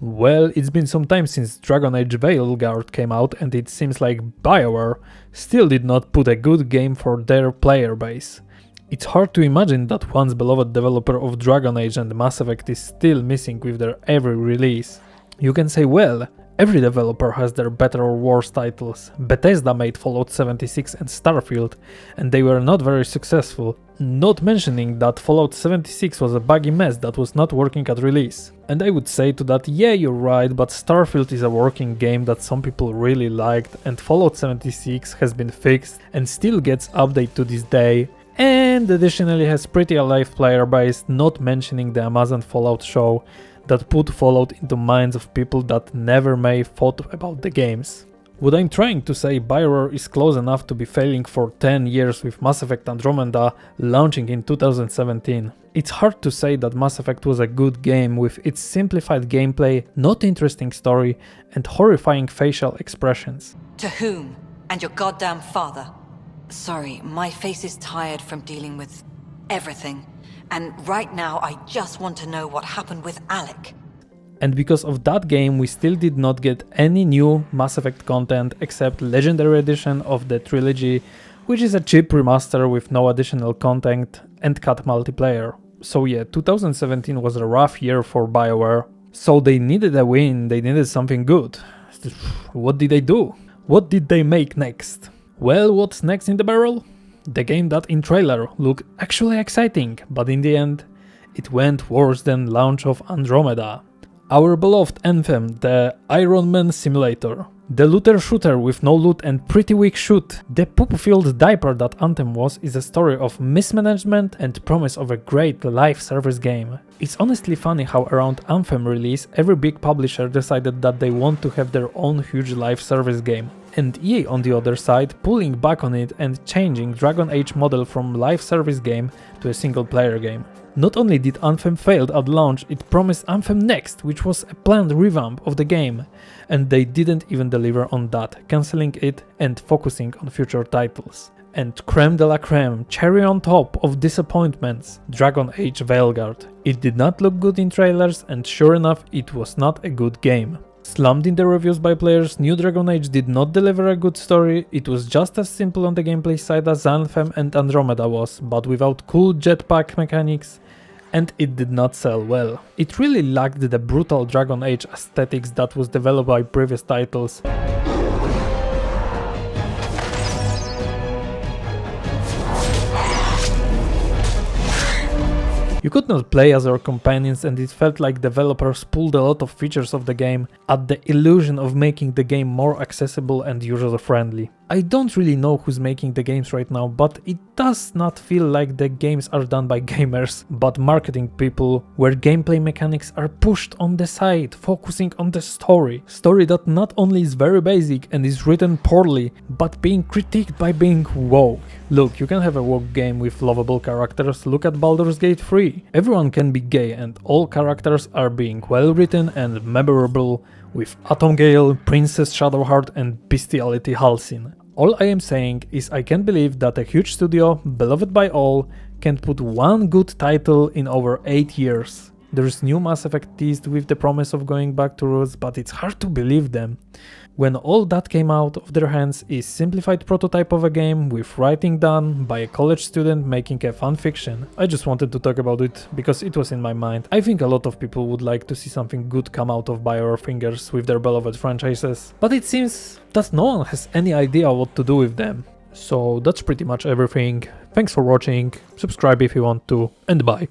Well, it's been some time since Dragon Age Veilguard came out, and it seems like Bioware still did not put a good game for their player base. It's hard to imagine that once beloved developer of Dragon Age and Mass Effect is still missing with their every release. You can say, well, every developer has their better or worse titles. Bethesda made Fallout 76 and Starfield, and they were not very successful. Not mentioning that Fallout 76 was a buggy mess that was not working at release. And I would say to that, yeah, you're right, but Starfield is a working game that some people really liked, and Fallout 76 has been fixed and still gets updated to this day. And additionally has pretty alive player base, not mentioning the Amazon Fallout show that put Fallout into minds of people that never may thought about the games. What I'm trying to say, Bioware is close enough to be failing for 10 years with Mass Effect Andromeda launching in 2017. It's hard to say that Mass Effect was a good game with its simplified gameplay, not interesting story, and horrifying facial expressions. To whom? And your goddamn father? Sorry, my face is tired from dealing with everything. And right now I just want to know what happened with Alec. And because of that game we still did not get any new Mass Effect content except Legendary Edition of the trilogy, which is a cheap remaster with no additional content and cut multiplayer. So yeah, 2017 was a rough year for Bioware. So they needed a win, they needed something good. What did they do? What did they make next? Well, what's next in the barrel? The game that in trailer looked actually exciting, but in the end, it went worse than launch of Andromeda. Our beloved Anthem, the Iron Man simulator. The looter shooter with no loot and pretty weak shoot. The poop-filled diaper that Anthem was is a story of mismanagement and promise of a great live service game. It's honestly funny how around Anthem release every big publisher decided that they want to have their own huge live service game. And EA on the other side pulling back on it and changing Dragon Age model from live service game to a single player game. Not only did Anthem fail at launch, it promised Anthem Next, which was a planned revamp of the game, and they didn't even deliver on that, cancelling it and focusing on future titles. And creme de la creme, cherry on top of disappointments, Dragon Age Veilguard. It did not look good in trailers, and sure enough it was not a good game. Slammed in the reviews by players, New Dragon Age did not deliver a good story, it was just as simple on the gameplay side as Anthem and Andromeda was, but without cool jetpack mechanics, and it did not sell well. It really lacked the brutal Dragon Age aesthetics that was developed by previous titles. You could not play as your companions, and it felt like developers pulled a lot of features of the game at the illusion of making the game more accessible and user-friendly. I don't really know who's making the games right now, but it does not feel like the games are done by gamers, but marketing people, where gameplay mechanics are pushed on the side, focusing on the story. Story that not only is very basic and is written poorly, but being critiqued by being woke. Look, you can have a woke game with lovable characters, look at Baldur's Gate 3. Everyone can be gay and all characters are being well written and memorable, with Atom Gale, Princess Shadowheart and Bestiality Halcyon. All I am saying is I can't believe that a huge studio, beloved by all, can't put one good title in over 8 years. There's new Mass Effect teased with the promise of going back to roots, but it's hard to believe them. When all that came out of their hands is simplified prototype of a game with writing done by a college student making a fan fiction. I just wanted to talk about it because it was in my mind. I think a lot of people would like to see something good come out of Bioware fingers with their beloved franchises, but it seems that no one has any idea what to do with them. So that's pretty much everything. Thanks for watching, subscribe if you want to, and bye.